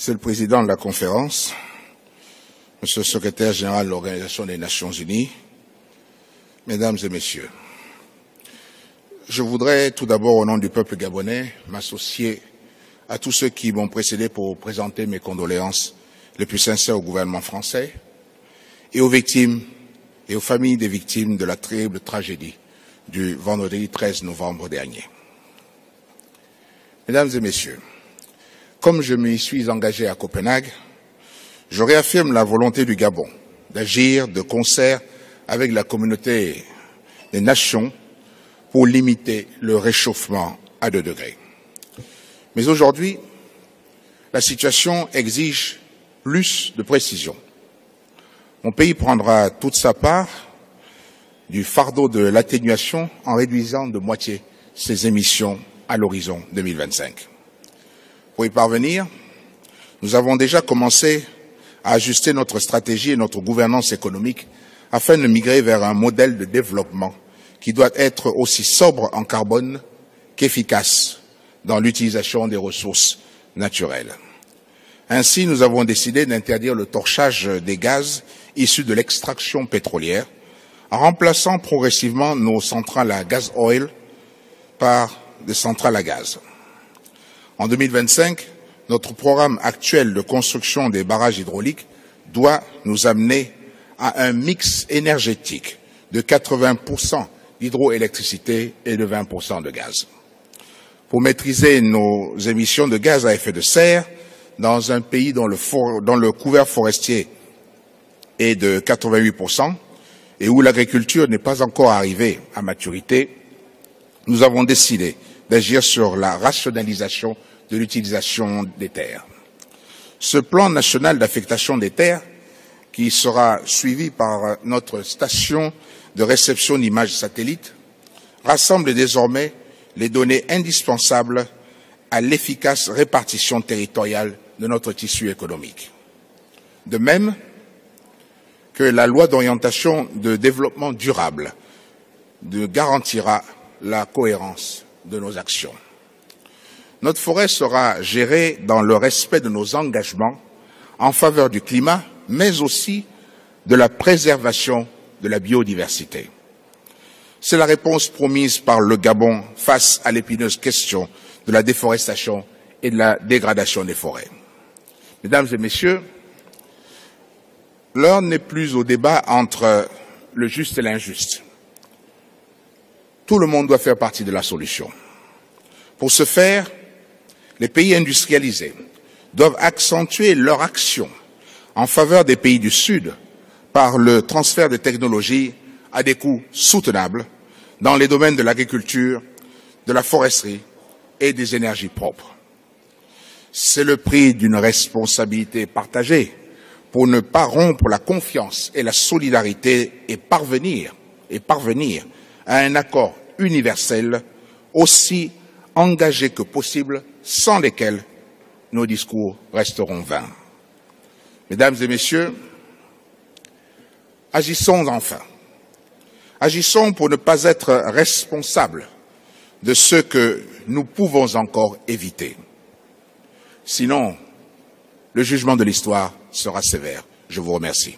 Monsieur le Président de la Conférence, Monsieur le Secrétaire général de l'Organisation des Nations Unies, Mesdames et Messieurs, je voudrais tout d'abord, au nom du peuple gabonais, m'associer à tous ceux qui m'ont précédé pour présenter mes condoléances les plus sincères au gouvernement français et aux victimes et aux familles des victimes de la terrible tragédie du vendredi 13 novembre dernier. Mesdames et Messieurs, comme je m'y suis engagé à Copenhague, je réaffirme la volonté du Gabon d'agir de concert avec la communauté des nations pour limiter le réchauffement à 2 degrés. Mais aujourd'hui, la situation exige plus de précision. Mon pays prendra toute sa part du fardeau de l'atténuation en réduisant de moitié ses émissions à l'horizon 2025. Pour y parvenir, nous avons déjà commencé à ajuster notre stratégie et notre gouvernance économique afin de migrer vers un modèle de développement qui doit être aussi sobre en carbone qu'efficace dans l'utilisation des ressources naturelles. Ainsi, nous avons décidé d'interdire le torchage des gaz issus de l'extraction pétrolière en remplaçant progressivement nos centrales à gaz oil par des centrales à gaz. En 2025, notre programme actuel de construction des barrages hydrauliques doit nous amener à un mix énergétique de 80% d'hydroélectricité et de 20% de gaz. Pour maîtriser nos émissions de gaz à effet de serre, dans un pays dont le couvert forestier est de 88% et où l'agriculture n'est pas encore arrivée à maturité, nous avons décidé d'agir sur la rationalisation de l'utilisation des terres. Ce plan national d'affectation des terres, qui sera suivi par notre station de réception d'images satellites, rassemble désormais les données indispensables à l'efficace répartition territoriale de notre tissu économique. De même que la loi d'orientation de développement durable garantira la cohérence de nos actions. Notre forêt sera gérée dans le respect de nos engagements en faveur du climat, mais aussi de la préservation de la biodiversité. C'est la réponse promise par le Gabon face à l'épineuse question de la déforestation et de la dégradation des forêts. Mesdames et Messieurs, l'heure n'est plus au débat entre le juste et l'injuste. Tout le monde doit faire partie de la solution. Pour ce faire, les pays industrialisés doivent accentuer leur action en faveur des pays du Sud par le transfert de technologies à des coûts soutenables dans les domaines de l'agriculture, de la foresterie et des énergies propres. C'est le prix d'une responsabilité partagée pour ne pas rompre la confiance et la solidarité et parvenir à un accord universel aussi engagé que possible, sans lesquels nos discours resteront vains. Mesdames et Messieurs, agissons enfin. Agissons pour ne pas être responsables de ce que nous pouvons encore éviter. Sinon, le jugement de l'histoire sera sévère. Je vous remercie.